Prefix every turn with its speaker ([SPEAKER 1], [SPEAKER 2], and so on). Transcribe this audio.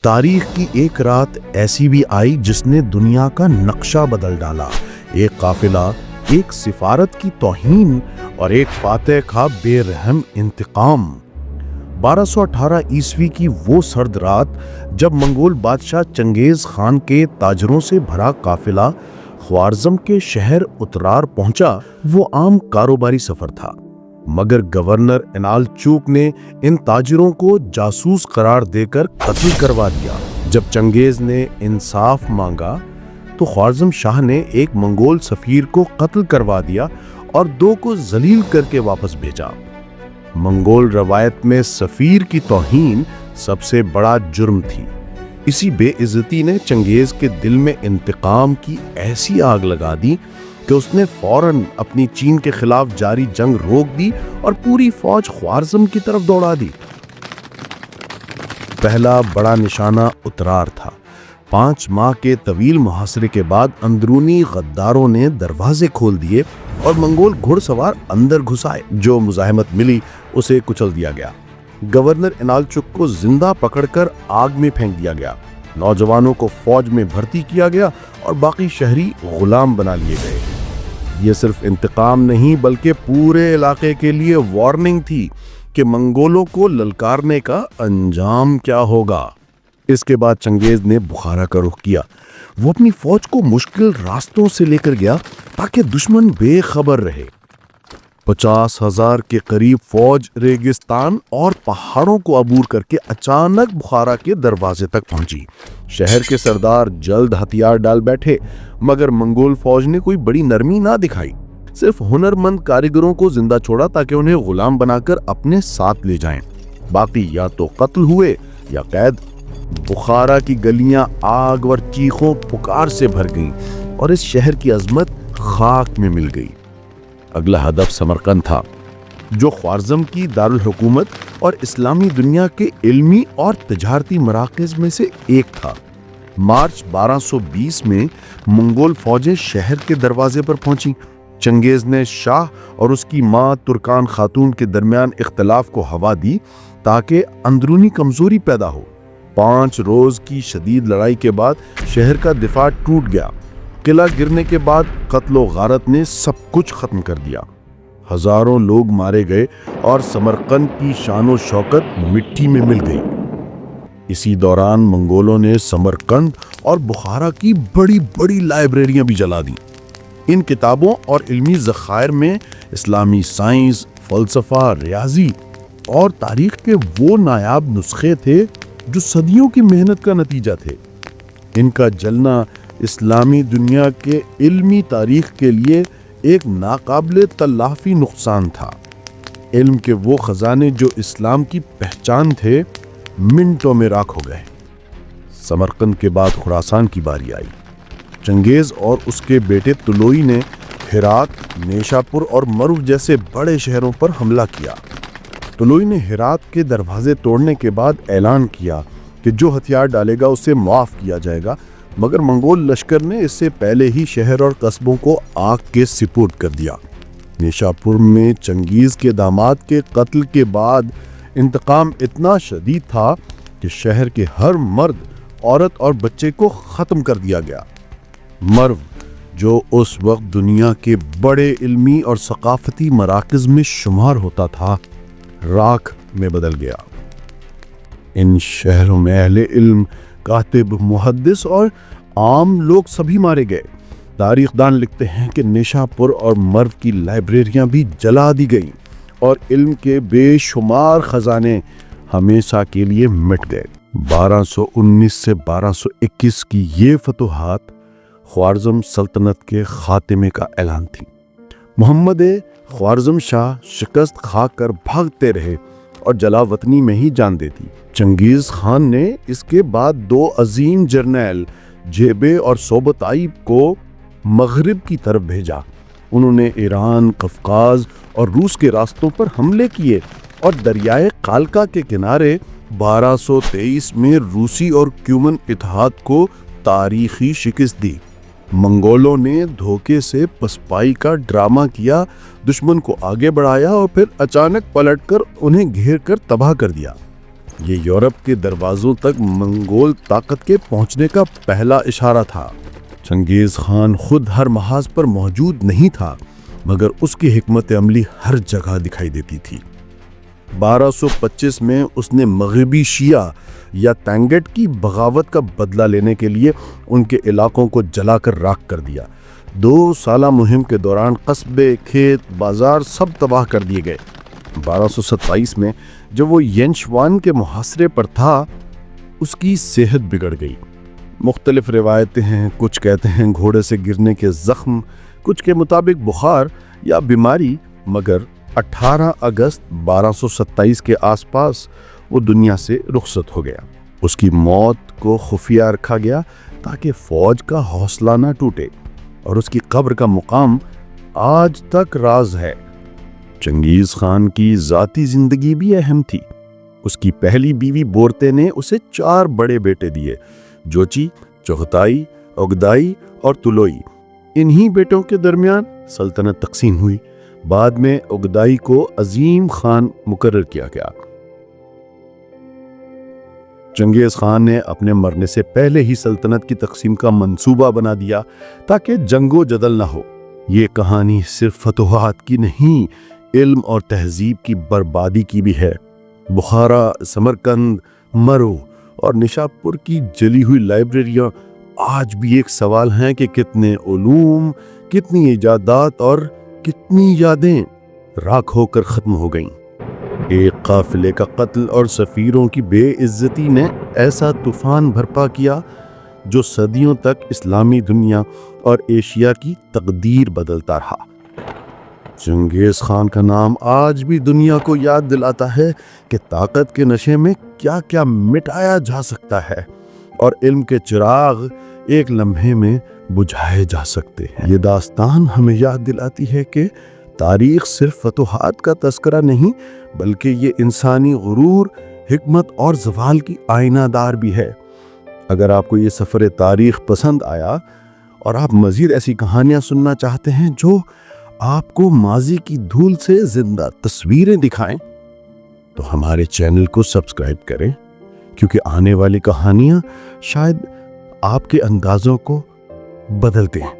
[SPEAKER 1] تاریخ کی ایک رات ایسی بھی آئی جس نے دنیا کا نقشہ بدل ڈالا۔ ایک قافلہ، ایک سفارت کی توہین اور ایک فاتح کا بے رحم انتقام۔ 1218 عیسوی کی وہ سرد رات جب منگول بادشاہ چنگیز خان کے تاجروں سے بھرا قافلہ خوارزم کے شہر اترار پہنچا، وہ عام کاروباری سفر تھا، مگر گورنر انال چوک نے ان تاجروں کو جاسوس قرار دے کر قتل کروا دیا۔ جب چنگیز نے انصاف مانگا تو خوارزم شاہ نے ایک منگول سفیر کو قتل کروا دیا اور 2 کو ذلیل کر کے واپس بھیجا۔ منگول روایت میں سفیر کی توہین سب سے بڑا جرم تھی۔ اسی بے عزتی نے چنگیز کے دل میں انتقام کی ایسی آگ لگا دی کہ اس نے فوراً اپنی چین کے خلاف جاری جنگ روک دی اور پوری فوج خوارزم کی طرف دوڑا دی۔ پہلا بڑا نشانہ اترار تھا۔ 5 ماہ کے طویل محاصرے کے بعد اندرونی غداروں نے دروازے کھول دیے اور منگول گھڑ سوار اندر گھس آئے۔ جو مزاحمت ملی اسے کچل دیا گیا۔ گورنر انالچک کو زندہ پکڑ کر آگ میں پھینک دیا گیا۔ نوجوانوں کو فوج میں بھرتی کیا گیا اور باقی شہری غلام بنا لیے گئے۔ یہ صرف انتقام نہیں بلکہ پورے علاقے کے لیے وارننگ تھی کہ منگولوں کو للکارنے کا انجام کیا ہوگا۔ اس کے بعد چنگیز نے بخارا کا رخ کیا۔ وہ اپنی فوج کو مشکل راستوں سے لے کر گیا تاکہ دشمن بے خبر رہے۔ 50,000 کے قریب فوج ریگستان اور پہاڑوں کو عبور کر کے اچانک بخارا کے دروازے تک پہنچی۔ شہر کے سردار جلد ہتھیار ڈال بیٹھے، مگر منگول فوج نے کوئی بڑی نرمی نہ دکھائی، صرف ہنرمند کاریگروں کو زندہ چھوڑا تاکہ انہیں غلام بنا کر اپنے ساتھ لے جائیں۔ باقی یا تو قتل ہوئے یا قید۔ بخارا کی گلیاں آگ اور چیخوں پکار سے بھر گئیں اور اس شہر کی عظمت خاک میں مل گئی۔ اگلا ہدف سمرقند تھا، جو خوارزم کی دارالحکومت اور اسلامی دنیا کے علمی اور تجارتی مراکز میں سے ایک تھا۔ مارچ 1220 میں منگول فوجیں شہر کے دروازے پر پہنچیں۔ چنگیز نے شاہ اور اس کی ماں ترکان خاتون کے درمیان اختلاف کو ہوا دی تاکہ اندرونی کمزوری پیدا ہو۔ 5 روز کی شدید لڑائی کے بعد شہر کا دفاع ٹوٹ گیا۔ قلعہ گرنے کے بعد قتل و غارت نے سب کچھ ختم کر دیا۔ ہزاروں لوگ مارے گئے اور سمرقند کی شان و شوکت مٹی میں مل گئی۔ اسی دوران منگولوں نے سمرقند اور بخارا کی بڑی بڑی لائبریریاں بھی جلا دیں۔ ان کتابوں اور علمی ذخائر میں اسلامی سائنس، فلسفہ، ریاضی اور تاریخ کے وہ نایاب نسخے تھے جو صدیوں کی محنت کا نتیجہ تھے۔ ان کا جلنا اسلامی دنیا کے علمی تاریخ کے لیے ایک ناقابل تلافی نقصان تھا۔ علم کے وہ خزانے جو اسلام کی پہچان تھے، منٹوں میں راکھ ہو گئے۔ سمرقند کے بعد خراسان کی باری آئی۔ چنگیز اور اس کے بیٹے طلوئی نے ہرات، نیشاپور اور مرو جیسے بڑے شہروں پر حملہ کیا۔ طلوئی نے ہرات کے دروازے توڑنے کے بعد اعلان کیا کہ جو ہتھیار ڈالے گا اسے معاف کیا جائے گا، مگر منگول لشکر نے اس سے پہلے ہی شہر اور قصبوں کو آگ کے سپرد کر دیا۔ نیشاپور میں چنگیز کے داماد کے قتل کے بعد انتقام اتنا شدید تھا کہ شہر کے ہر مرد، عورت اور بچے کو ختم کر دیا گیا۔ مرو، جو اس وقت دنیا کے بڑے علمی اور ثقافتی مراکز میں شمار ہوتا تھا، راکھ میں بدل گیا۔ ان شہروں میں اہل علم، کاتب، محدث اور عام لوگ سبھی مارے گئے۔ تاریخ دان لکھتے ہیں کہ نیشاپور اور مرو کی لائبریریاں بھی جلا دی گئیں اور علم کے بے شمار خزانے ہمیشہ کے لیے مٹ گئے۔ 1219 سے 1221 کی یہ فتوحات خوارزم سلطنت کے خاتمے کا اعلان تھی۔ محمد خوارزم شاہ شکست کھا کر بھاگتے رہے اور جلا وطنی میں ہی جان دے دی۔ چنگیز خان نے اس کے بعد 2 عظیم جرنیل جیبے اور صوبتائیب کو مغرب کی طرف بھیجا۔ انہوں نے ایران، قفقاز اور روس کے راستوں پر حملے کیے اور دریائے قالکا کے کنارے 1223 میں روسی اور کیومن اتحاد کو تاریخی شکست دی۔ منگولوں نے دھوکے سے پسپائی کا ڈرامہ کیا، دشمن کو آگے بڑھایا اور پھر اچانک پلٹ کر انہیں گھیر کر تباہ کر دیا۔ یہ یورپ کے دروازوں تک منگول طاقت کے پہنچنے کا پہلا اشارہ تھا۔ چنگیز خان خود ہر محاذ پر موجود نہیں تھا، مگر اس کی حکمت عملی ہر جگہ دکھائی دیتی تھی۔ 1225 میں اس نے مغربی شیعہ یا تانگٹ کی بغاوت کا بدلہ لینے کے لیے ان کے علاقوں کو جلا کر راکھ کر دیا۔ 2 سالہ مہم کے دوران قصبے، کھیت، بازار سب تباہ کر دیے گئے۔ 1227 میں جب وہ ینشوان کے محاصرے پر تھا، اس کی صحت بگڑ گئی۔ مختلف روایتیں ہیں، کچھ کہتے ہیں گھوڑے سے گرنے کے زخم، کچھ کے مطابق بخار یا بیماری، مگر 18 اگست 1227 کے آس پاس وہ دنیا سے رخصت ہو گیا۔ اس کی موت کو خفیہ رکھا گیا تاکہ فوج کا حوصلہ نہ ٹوٹے، اور اس کی قبر کا مقام آج تک راز ہے۔ چنگیز خان کی ذاتی زندگی بھی اہم تھی۔ اس کی پہلی بیوی بورتے نے اسے 4 بڑے بیٹے دیے، جوچی، چغتائی، اگدائی اور تلوئی۔ انہی بیٹوں کے درمیان سلطنت تقسیم ہوئی۔ بعد میں اگدائی کو عظیم خان مقرر کیا گیا۔ چنگیز خان نے اپنے مرنے سے پہلے ہی سلطنت کی تقسیم کا منصوبہ بنا دیا تاکہ جنگ و جدل نہ ہو۔ یہ کہانی صرف فتوحات کی نہیں، علم اور تہذیب کی بربادی کی بھی ہے۔ بخارا، سمرقند، مرو اور نشاپور کی جلی ہوئی لائبریریاں آج بھی ایک سوال ہیں کہ کتنے علوم، کتنی ایجادات اور کتنی یادیں راکھ ہو کر ختم ہو گئیں۔ ایک قافلے کا قتل اور سفیروں کی بے عزتی نے ایسا طوفان برپا کیا جو صدیوں تک اسلامی دنیا اور ایشیا کی تقدیر بدلتا رہا۔ چنگیز خان کا نام آج بھی دنیا کو یاد دلاتا ہے کہ طاقت کے نشے میں کیا کیا مٹایا جا سکتا ہے، اور علم کے چراغ ایک لمحے میں بجھائے جا سکتے ہیں۔ یہ داستان ہمیں یاد دلاتی ہے کہ تاریخ صرف فتوحات کا تذکرہ نہیں، بلکہ یہ انسانی غرور، حکمت اور زوال کی آئینہ دار بھی ہے۔ اگر آپ کو یہ سفر تاریخ پسند آیا اور آپ مزید ایسی کہانیاں سننا چاہتے ہیں جو آپ کو ماضی کی دھول سے زندہ تصویریں دکھائیں، تو ہمارے چینل کو سبسکرائب کریں، کیونکہ آنے والی کہانیاں شاید آپ کے اندازوں کو بدلتے ہیں۔